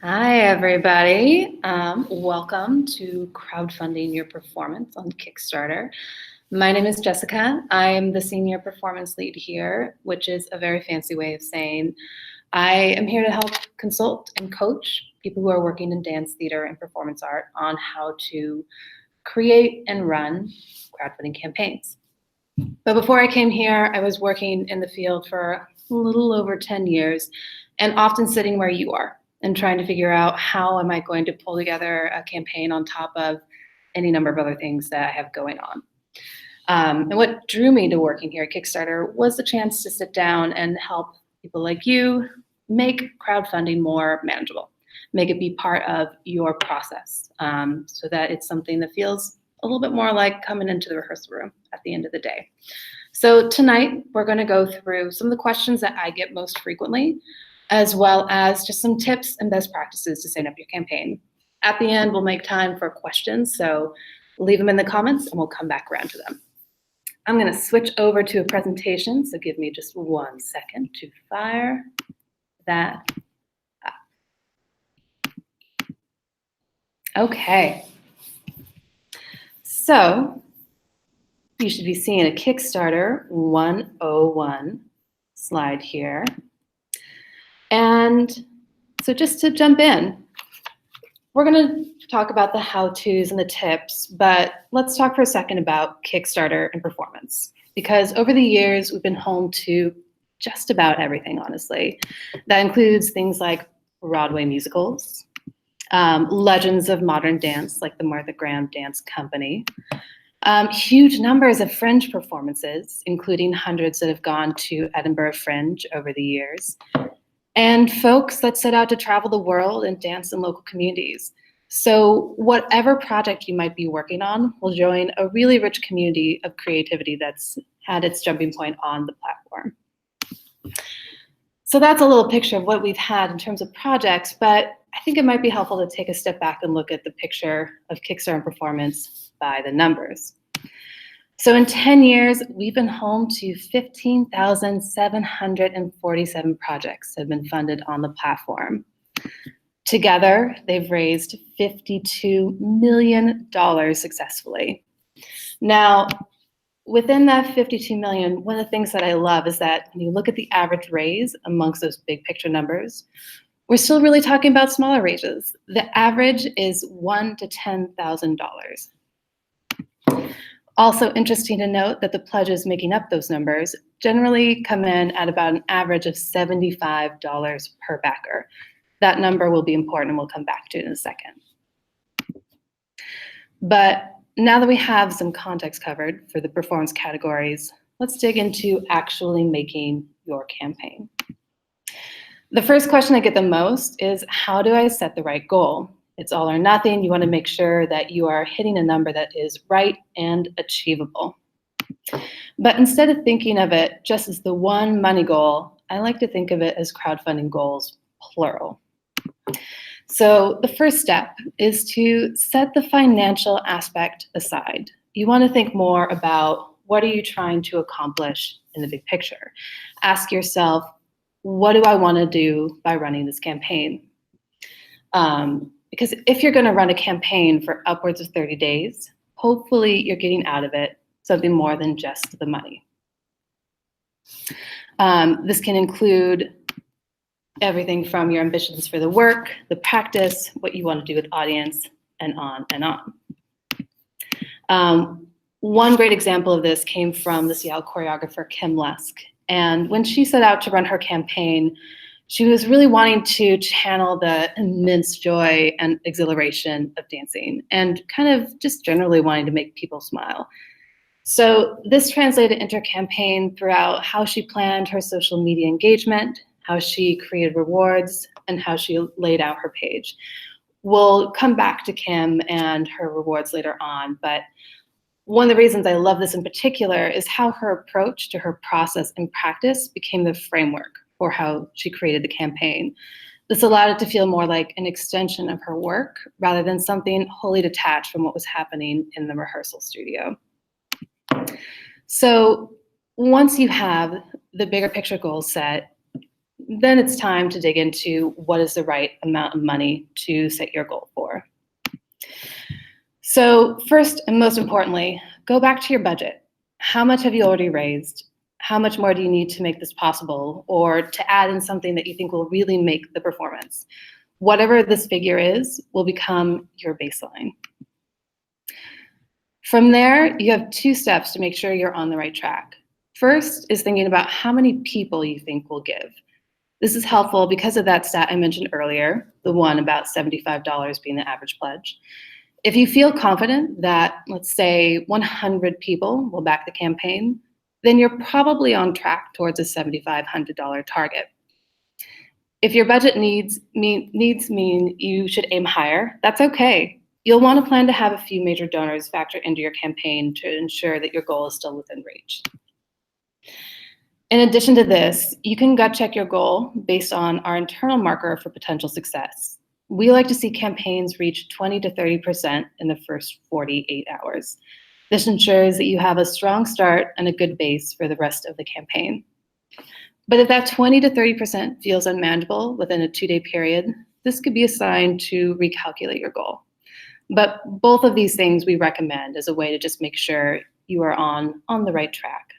Hi, everybody. Welcome to Crowdfunding Your Performance on Kickstarter. My name is Jessica. I am the Senior Performance Lead here, which is a very fancy way of saying I am here to help consult and coach people who are working in dance, theater, and performance art on how to create and run crowdfunding campaigns. But before I came here, I was working in the field for a little over 10 years and often sitting where you are and trying to figure out how am I going to pull together a campaign on top of any number of other things that I have going on. And what drew me to working here at Kickstarter was the chance to sit down and help people like you make crowdfunding more manageable, make it be part of your process so that it's something that feels a little bit more like coming into the rehearsal room at the end of the day. So tonight, we're going to go through some of the questions that I get most frequently, as well as just some tips and best practices to set up your campaign. At the end, we'll make time for questions, so leave them in the comments and we'll come back around to them. I'm going to switch over to a presentation, so give me just 1 second to fire that up. Okay. So you should be seeing a Kickstarter 101 slide here. And so just to jump in, we're going to talk about the how-tos and the tips, but let's talk for a second about Kickstarter and performance. Because over the years, we've been home to just about everything, honestly. That includes things like Broadway musicals, legends of modern dance, like the Martha Graham Dance Company, huge numbers of Fringe performances, including hundreds that have gone to Edinburgh Fringe over the years, and folks that set out to travel the world and dance in local communities. So whatever project you might be working on will join a really rich community of creativity that's had its jumping point on the platform. So that's a little picture of what we've had in terms of projects, but I think it might be helpful to take a step back and look at the picture of Kickstarter and performance by the numbers. So in 10 years, we've been home to 15,747 projects that have been funded on the platform. Together, they've raised $52 million successfully. Now, within that 52 million, one of the things that I love is that when you look at the average raise amongst those big picture numbers, we're still really talking about smaller raises. The average is $1,000 to $10,000. Also interesting to note that the pledges making up those numbers generally come in at about an average of $75 per backer. That number will be important and we'll come back to it in a second. But now that we have some context covered for the performance categories, let's dig into actually making your campaign. The first question I get the most is, how do I set the right goal? It's all or nothing. You want to make sure that you are hitting a number that is right and achievable. But instead of thinking of it just as the one money goal, I like to think of it as crowdfunding goals, plural. So the first step is to set the financial aspect aside. You want to think more about what are you trying to accomplish in the big picture. Ask yourself, what do I want to do by running this campaign? Because if you're going to run a campaign for upwards of 30 days, hopefully you're getting out of it something more than just the money. This can include everything from your ambitions for the work, the practice, what you want to do with audience, and on and on. One great example of this came from the Seattle choreographer Kim Lusk. And when she set out to run her campaign, she was really wanting to channel the immense joy and exhilaration of dancing and kind of just generally wanting to make people smile. So this translated into her campaign throughout how she planned her social media engagement, how she created rewards, and how she laid out her page. We'll come back to Kim and her rewards later on, but one of the reasons I love this in particular is how her approach to her process and practice became the framework for how she created the campaign. This allowed it to feel more like an extension of her work rather than something wholly detached from what was happening in the rehearsal studio. So once you have the bigger picture goals set, then it's time to dig into what is the right amount of money to set your goal for. So first and most importantly, go back to your budget. How much have you already raised? How much more do you need to make this possible, or to add in something that you think will really make the performance? Whatever this figure is will become your baseline. From there, you have 2 steps to make sure you're on the right track. First is thinking about how many people you think will give. This is helpful because of that stat I mentioned earlier, the one about $75 being the average pledge. If you feel confident that, let's say, 100 people will back the campaign, then you're probably on track towards a $7,500 target. If your budget needs mean you should aim higher, that's okay. You'll want to plan to have a few major donors factor into your campaign to ensure that your goal is still within reach. In addition to this, you can gut check your goal based on our internal marker for potential success. We like to see campaigns reach 20 to 30% in the first 48 hours. This ensures that you have a strong start and a good base for the rest of the campaign. But if that 20 to 30% feels unmanageable within a 2-day period, this could be a sign to recalculate your goal. But both of these things we recommend as a way to just make sure you are on the right track.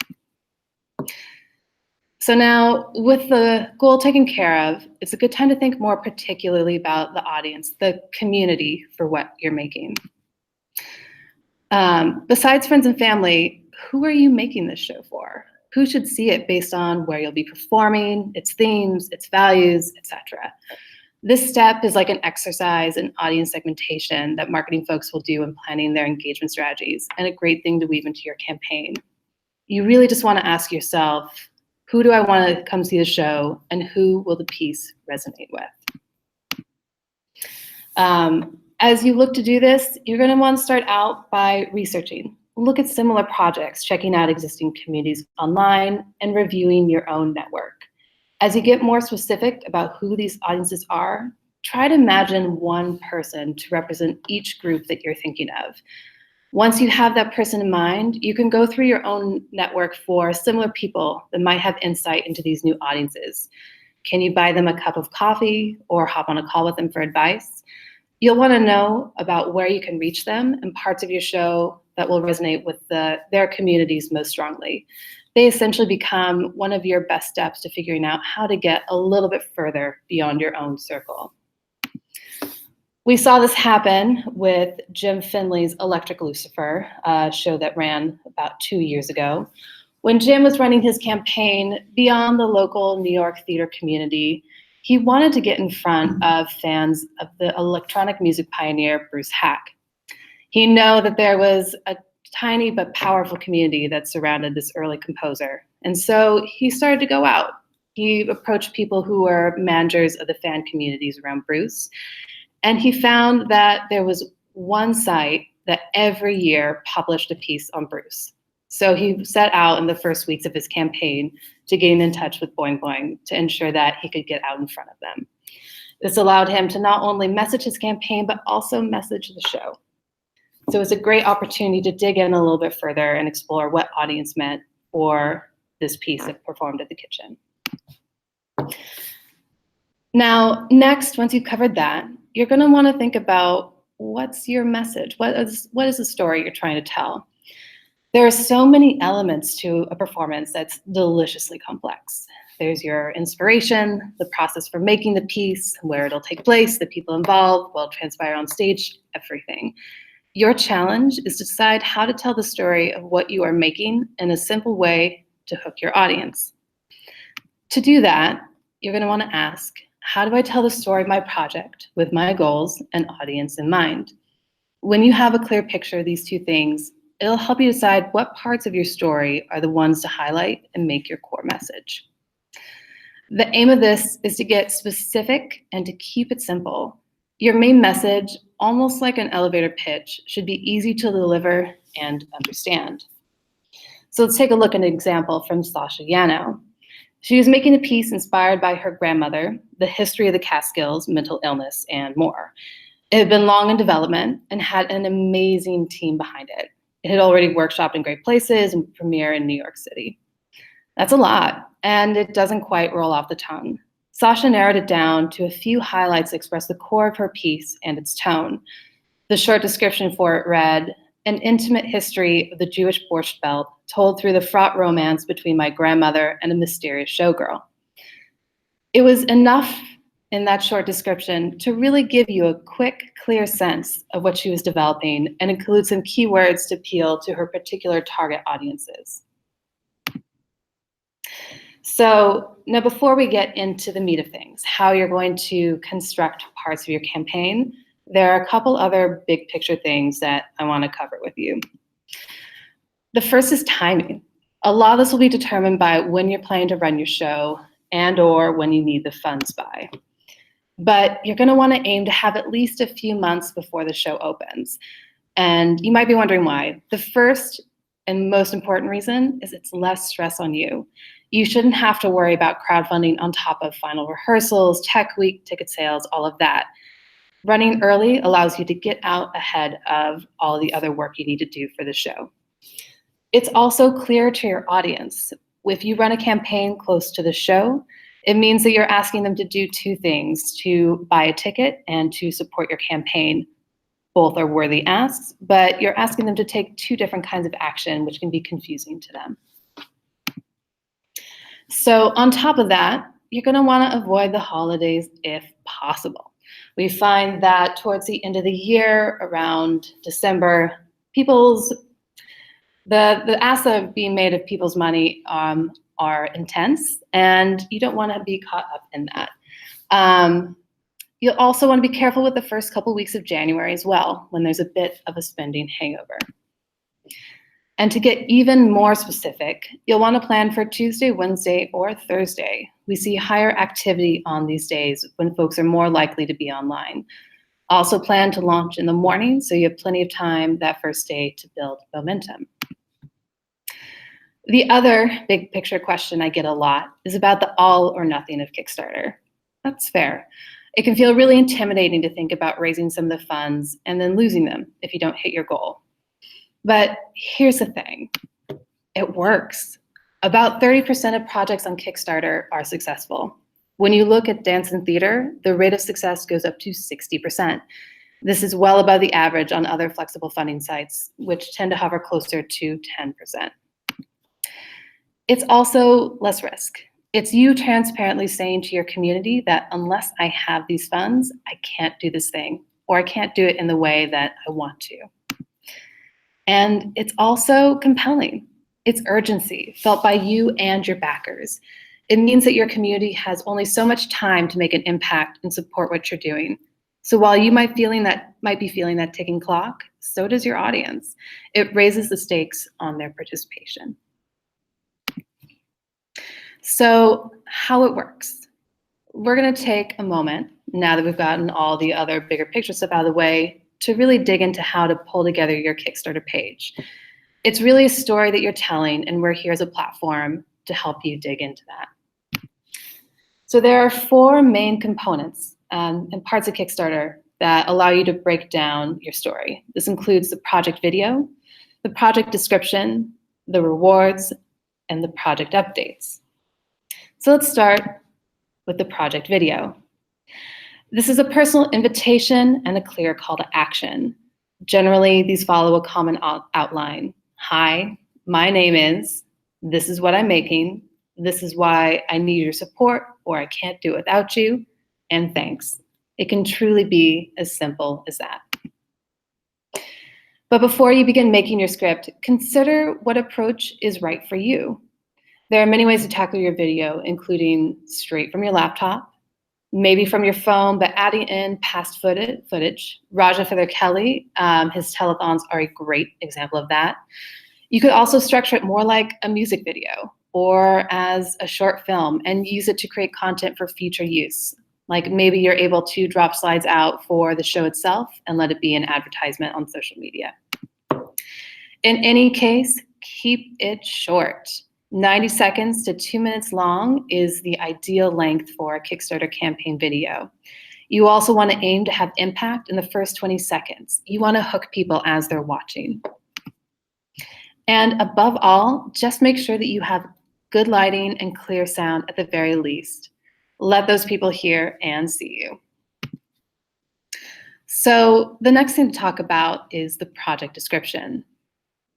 So now, with the goal taken care of, it's a good time to think more particularly about the audience, the community for what you're making. Besides friends and family, who are you making this show for? Who should see it based on where you'll be performing, its themes, its values, etc. This step is like an exercise in audience segmentation that marketing folks will do when planning their engagement strategies, and a great thing to weave into your campaign. You really just want to ask yourself, who do I want to come see the show, and who will the piece resonate with? As you look to do this, you're going to want to start out by researching. Look at similar projects, checking out existing communities online, and reviewing your own network. As you get more specific about who these audiences are, try to imagine one person to represent each group that you're thinking of. Once you have that person in mind, you can go through your own network for similar people that might have insight into these new audiences. Can you buy them a cup of coffee or hop on a call with them for advice? You'll want to know about where you can reach them and parts of your show that will resonate with their communities most strongly. They essentially become one of your best steps to figuring out how to get a little bit further beyond your own circle. We saw this happen with Jim Finley's Electric Lucifer, a show that ran about 2 years ago. When Jim was running his campaign beyond the local New York theater community, he wanted to get in front of fans of the electronic music pioneer, Bruce Hack. He knew that there was a tiny but powerful community that surrounded this early composer. And so he started to go out. He approached people who were managers of the fan communities around Bruce. And he found that there was one site that every year published a piece on Bruce. So he set out in the first weeks of his campaign to get in touch with Boing Boing to ensure that he could get out in front of them. This allowed him to not only message his campaign, but also message the show. So it's a great opportunity to dig in a little bit further and explore what audience meant for this piece that performed at the kitchen. Now, next, once you've covered that, you're going to want to think about what's your message? What is the story you're trying to tell? There are so many elements to a performance that's deliciously complex. There's your inspiration, the process for making the piece, where it'll take place, the people involved, what will transpire on stage, everything. Your challenge is to decide how to tell the story of what you are making in a simple way to hook your audience. To do that, you're going to want to ask, how do I tell the story of my project with my goals and audience in mind? When you have a clear picture of these two things, it'll help you decide what parts of your story are the ones to highlight and make your core message. The aim of this is to get specific and to keep it simple. Your main message, almost like an elevator pitch, should be easy to deliver and understand. So let's take a look at an example from Sasha Yano. She was making a piece inspired by her grandmother, the history of the Catskills, mental illness, and more. It had been long in development and had an amazing team behind it. It had already workshopped in great places and premiered in New York City. That's a lot, and it doesn't quite roll off the tongue. Sasha narrowed it down to a few highlights that express the core of her piece and its tone. The short description for it read, "An intimate history of the Jewish Borscht Belt told through the fraught romance between my grandmother and a mysterious showgirl." It was enough in that short description to really give you a quick, clear sense of what she was developing and include some keywords to appeal to her particular target audiences. So now before we get into the meat of things, how you're going to construct parts of your campaign, there are a couple other big picture things that I want to cover with you. The first is timing. A lot of this will be determined by when you're planning to run your show and or when you need the funds by. But you're going to want to aim to have at least a few months before the show opens. And you might be wondering why. The first and most important reason is it's less stress on you. You shouldn't have to worry about crowdfunding on top of final rehearsals, tech week, ticket sales, all of that. Running early allows you to get out ahead of all the other work you need to do for the show. It's also clear to your audience. If you run a campaign close to the show, it means that you're asking them to do two things: to buy a ticket and to support your campaign. Both are worthy asks, but you're asking them to take two different kinds of action, which can be confusing to them. So on top of that, you're going to want to avoid the holidays if possible. We find that towards the end of the year, around December, the asks that are being made of people's money are intense, and you don't want to be caught up in that. You'll also want to be careful with the first couple weeks of January as well, when there's a bit of a spending hangover. And to get even more specific, you'll want to plan for Tuesday, Wednesday, or Thursday. We see higher activity on these days when folks are more likely to be online. Also plan to launch in the morning so you have plenty of time that first day to build momentum. The other big picture question I get a lot is about the all or nothing of Kickstarter. That's fair. It can feel really intimidating to think about raising some of the funds and then losing them if you don't hit your goal. But here's the thing, it works. About 30% of projects on Kickstarter are successful. When you look at dance and theater, the rate of success goes up to 60%. This is well above the average on other flexible funding sites, which tend to hover closer to 10%. It's also less risk. It's you transparently saying to your community that unless I have these funds, I can't do this thing, or I can't do it in the way that I want to. And it's also compelling. It's urgency felt by you and your backers. It means that your community has only so much time to make an impact and support what you're doing. So while you might be feeling that ticking clock, so does your audience. It raises the stakes on their participation. So how it works. We're going to take a moment, now that we've gotten all the other bigger picture stuff out of the way, to really dig into how to pull together your Kickstarter page. It's really a story that you're telling, and we're here as a platform to help you dig into that. So there are 4 main components and parts of Kickstarter that allow you to break down your story. This includes the project video, the project description, the rewards, and the project updates. So let's start with the project video. This is a personal invitation and a clear call to action. Generally, these follow a common outline. Hi, my name is, this is what I'm making, this is why I need your support or I can't do it without you, and thanks. It can truly be as simple as that. But before you begin making your script, consider what approach is right for you. There are many ways to tackle your video, including straight from your laptop, maybe from your phone, but adding in past footage. Raja Feather Kelly, his telethons are a great example of that. You could also structure it more like a music video or as a short film and use it to create content for future use. Like maybe you're able to drop slides out for the show itself and let it be an advertisement on social media. In any case, keep it short. 90 seconds to 2 minutes long is the ideal length for a Kickstarter campaign video. You also want to aim to have impact in the first 20 seconds. You want to hook people as they're watching. And above all, just make sure that you have good lighting and clear sound at the very least. Let those people hear and see you. So the next thing to talk about is the project description.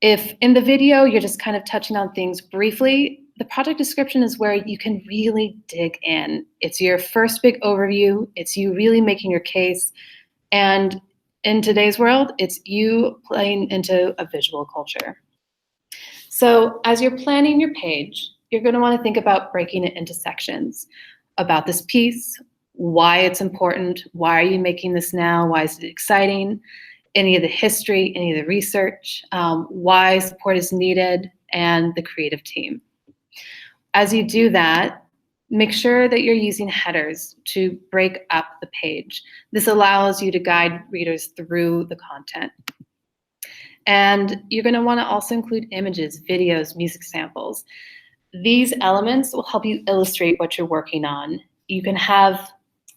If in the video you're just kind of touching on things briefly, the project description is where you can really dig in. It's your first big overview. It's you really making your case. And in today's world, it's you playing into a visual culture. So as you're planning your page, you're going to want to think about breaking it into sections about this piece, why it's important, why are you making this now, why is it exciting, any of the history, any of the research, why support is needed, and the creative team. As you do that, make sure that you're using headers to break up the page. This allows you to guide readers through the content. And you're going to want to also include images, videos, music samples. These elements will help you illustrate what you're working on. You can have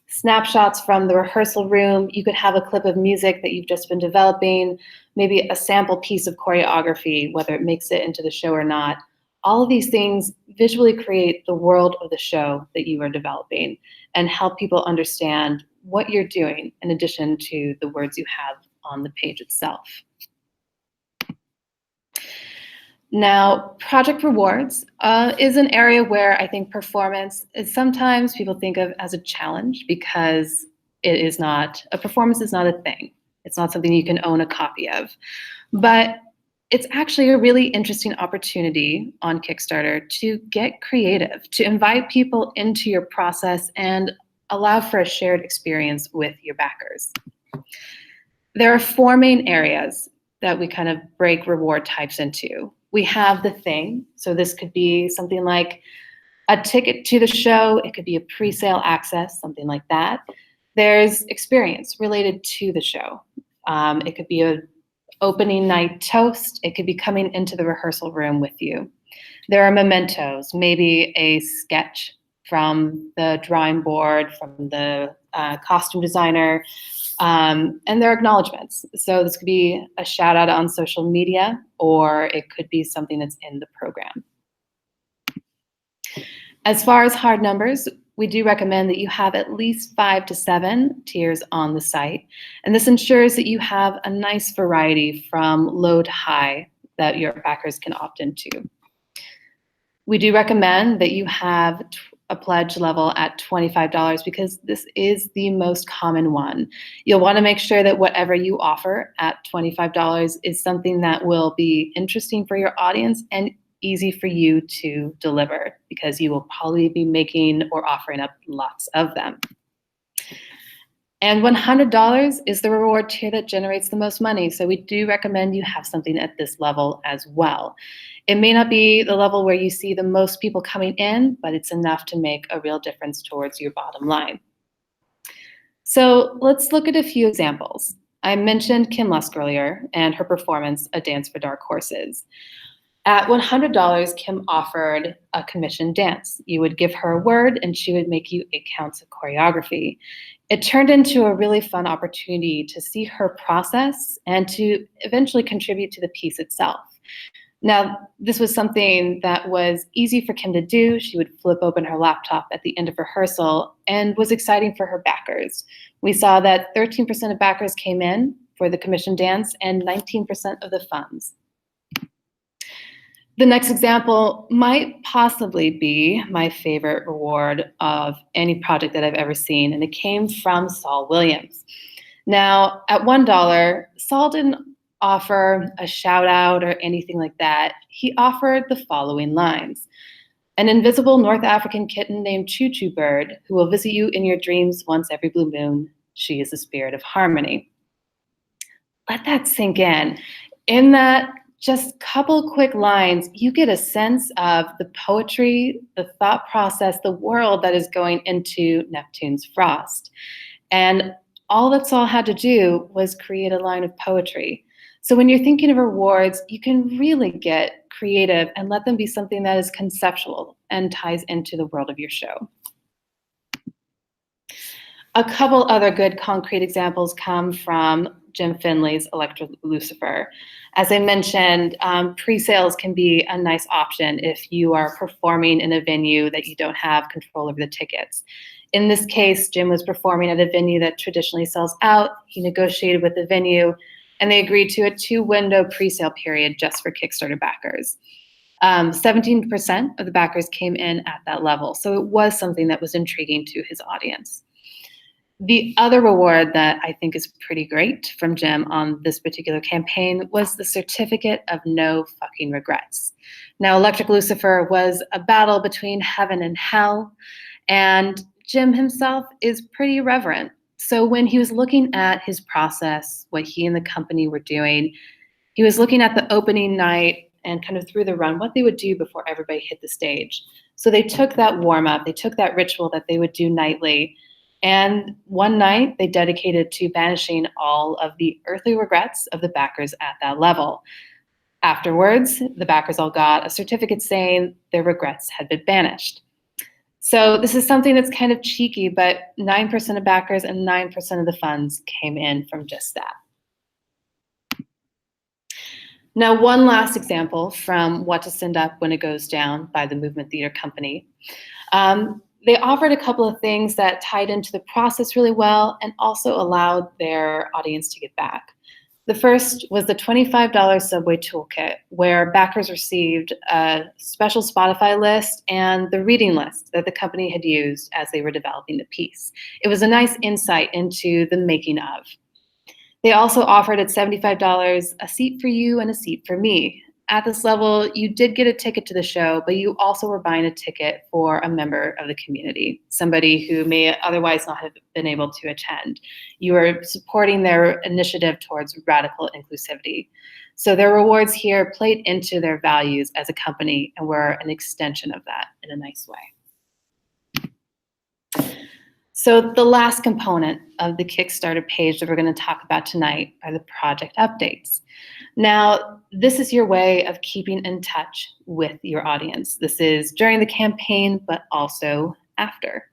snapshots from the rehearsal room. You could have a clip of music that you've just been developing, maybe a sample piece of choreography, whether it makes it into the show or not. All of these things visually create the world of the show that you are developing and help people understand what you're doing in addition to the words you have on the page itself. Now, project rewards is an area where I think performance is sometimes people think of as a challenge because it is not, a performance is not a thing. It's not something you can own a copy of. But it's actually a really interesting opportunity on Kickstarter to get creative, to invite people into your process and allow for a shared experience with your backers. There are 4 main areas that we kind of break reward types into. We have the thing, so this could be something like a ticket to the show, it could be a pre-sale access, something like that. There's experience related to the show. It could be an opening night toast, it could be coming into the rehearsal room with you. There are mementos, maybe a sketch from the drawing board, from the costume designer, and there are acknowledgements. So this could be a shout out on social media, or it could be something that's in the program. As far as hard numbers, we do recommend that you have at least 5 to 7 tiers on the site. And this ensures that you have a nice variety from low to high that your backers can opt into. We do recommend that you have a pledge level at $25 because this is the most common one. You'll want to make sure that whatever you offer at $25 is something that will be interesting for your audience and easy for you to deliver because you will probably be making or offering up lots of them. And $100 is the reward tier that generates the most money. So we do recommend you have something at this level as well. It may not be the level where you see the most people coming in, but it's enough to make a real difference towards your bottom line. So let's look at a few examples. I mentioned Kim Lusk earlier and her performance, A Dance for Dark Horses. At $100, Kim offered a commissioned dance. You would give her a word and she would make you 8 counts of choreography. It turned into a really fun opportunity to see her process and to eventually contribute to the piece itself. Now, this was something that was easy for Kim to do. She would flip open her laptop at the end of rehearsal and was exciting for her backers. We saw that 13% of backers came in for the commissioned dance and 19% of the funds. The next example might possibly be my favorite reward of any project that I've ever seen, and it came from Saul Williams. Now, at $1, Saul didn't offer a shout out or anything like that. He offered the following lines. An invisible North African kitten named Choo Choo Bird, who will visit you in your dreams once every blue moon. She is the spirit of harmony. Let that sink in. In that just couple quick lines, you get a sense of the poetry, the thought process, the world that is going into Neptune's Frost. And all that Saul had to do was create a line of poetry. So when you're thinking of rewards, you can really get creative and let them be something that is conceptual and ties into the world of your show. A couple other good concrete examples come from Jim Finley's Electric Lucifer. As I mentioned, pre-sales can be a nice option if you are performing in a venue that you don't have control over the tickets. In this case, Jim was performing at a venue that traditionally sells out. He negotiated with the venue, and they agreed to a 2-window pre-sale period just for Kickstarter backers. 17% of the backers came in at that level, so it was something that was intriguing to his audience. The other reward that I think is pretty great from Jim on this particular campaign was the certificate of no fucking regrets. Now, Electric Lucifer was a battle between heaven and hell, and Jim himself is pretty reverent. So when he was looking at his process, what he and the company were doing, he was looking at the opening night and kind of through the run, what they would do before everybody hit the stage. So they took that warm-up, they took that ritual that they would do nightly, and one night they dedicated to banishing all of the earthly regrets of the backers at that level. Afterwards, the backers all got a certificate saying their regrets had been banished. So this is something that's kind of cheeky, but 9% of backers and 9% of the funds came in from just that. Now, one last example from What to Send Up When It Goes Down by the Movement Theater Company. They offered a couple of things that tied into the process really well and also allowed their audience to get back. The first was the $25 Subway Toolkit, where backers received a special Spotify list and the reading list that the company had used as they were developing the piece. It was a nice insight into the making of. They also offered at $75 a seat for you and a seat for me. At this level, you did get a ticket to the show, but you also were buying a ticket for a member of the community, somebody who may otherwise not have been able to attend. You are supporting their initiative towards radical inclusivity. So their rewards here played into their values as a company and were an extension of that in a nice way. So the last component of the Kickstarter page that we're going to talk about tonight are the project updates. Now, this is your way of keeping in touch with your audience. This is during the campaign, but also after.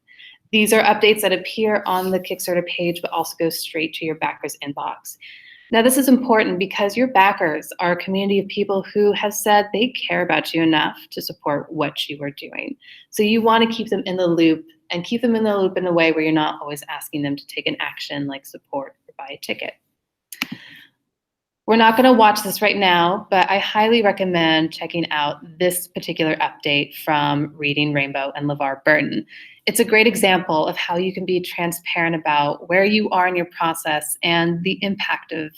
These are updates that appear on the Kickstarter page, but also go straight to your backers' inbox. Now, this is important because your backers are a community of people who have said they care about you enough to support what you are doing. So you want to keep them in the loop and keep them in the loop in a way where you're not always asking them to take an action like support or buy a ticket. We're not going to watch this right now, but I highly recommend checking out this particular update from Reading Rainbow and LeVar Burton. It's a great example of how you can be transparent about where you are in your process and the impact of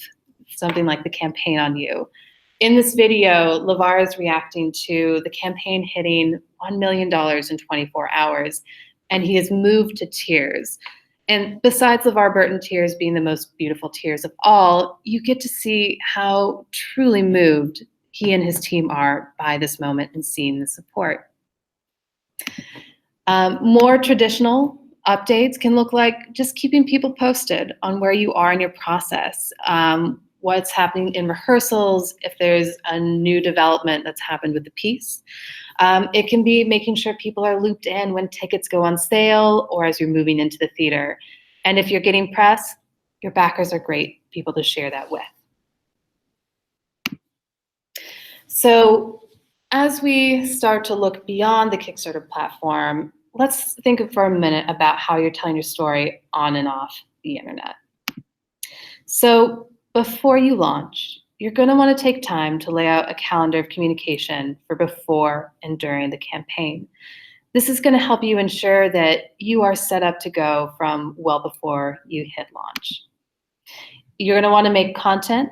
something like the campaign on you. In this video, LeVar is reacting to the campaign hitting $1 million in 24 hours, and he is moved to tears. And besides LeVar Burton tears being the most beautiful tears of all, you get to see how truly moved he and his team are by this moment and seeing the support. More traditional updates can look like just keeping people posted on where you are in your process, what's happening in rehearsals, if there's a new development that's happened with the piece. It can be making sure people are looped in when tickets go on sale or as you're moving into the theater. And if you're getting press, your backers are great people to share that with. So as we start to look beyond the Kickstarter platform, let's think for a minute about how you're telling your story on and off the internet. So before you launch, you're going to want to take time to lay out a calendar of communication for before and during the campaign. This is going to help you ensure that you are set up to go from well before you hit launch. You're going to want to make content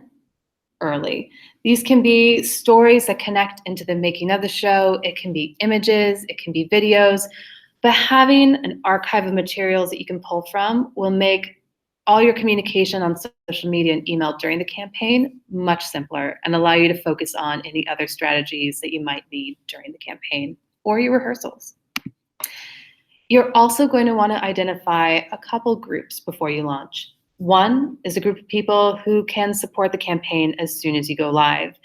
early. These can be stories that connect into the making of the show. It can be images, it can be videos, but having an archive of materials that you can pull from will make all your communication on social media and email during the campaign much simpler and allow you to focus on any other strategies that you might need during the campaign or your rehearsals. You're also going to want to identify a couple groups before you launch. One is a group of people who can support the campaign as soon as you go live.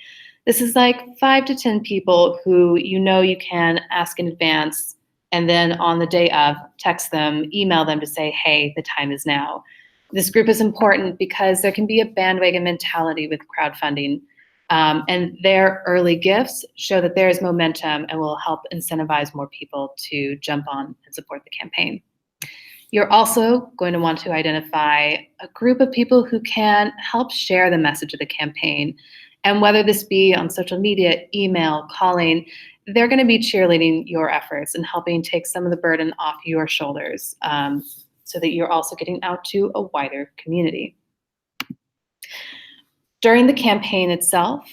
This is like 5 to 10 people who you know you can ask in advance, and then on the day of, text them, email them to say, hey, the time is now. This group is important because there can be a bandwagon mentality with crowdfunding, and their early gifts show that there is momentum and will help incentivize more people to jump on and support the campaign. You're also going to want to identify a group of people who can help share the message of the campaign. And whether this be on social media, email, calling, they're going to be cheerleading your efforts and helping take some of the burden off your shoulders, so that you're also getting out to a wider community. During the campaign itself,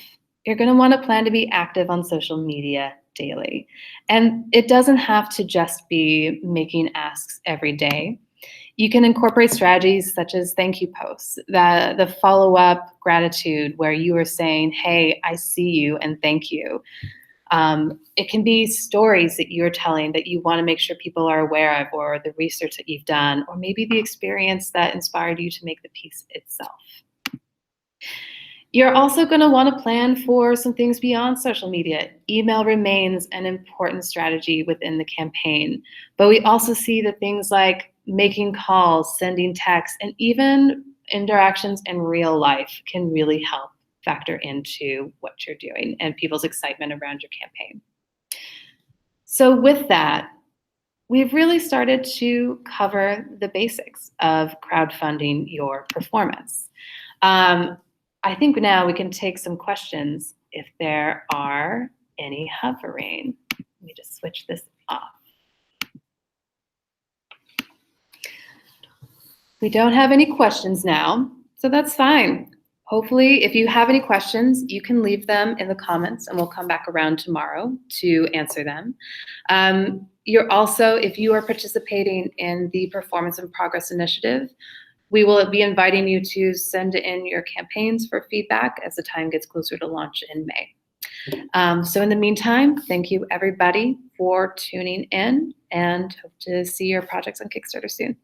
you're going to want to plan to be active on social media daily. And it doesn't have to just be making asks every day. You can incorporate strategies such as thank you posts, the follow-up gratitude where you are saying, hey, I see you and thank you. It can be stories that you're telling that you want to make sure people are aware of, or the research that you've done, or maybe the experience that inspired you to make the piece itself. You're also going to want to plan for some things beyond social media. Email remains an important strategy within the campaign, but we also see that things like making calls, sending texts, and even interactions in real life can really help factor into what you're doing and people's excitement around your campaign. So with that, we've really started to cover the basics of crowdfunding your performance. I think now we can take some questions if there are any hovering. Let me just switch this off. We don't have any questions now, so that's fine. Hopefully, if you have any questions, you can leave them in the comments and we'll come back around tomorrow to answer them. You're also, if you are participating in the Performance in Progress initiative, we will be inviting you to send in your campaigns for feedback as the time gets closer to launch in May. So in the meantime, thank you everybody for tuning in, and hope to see your projects on Kickstarter soon.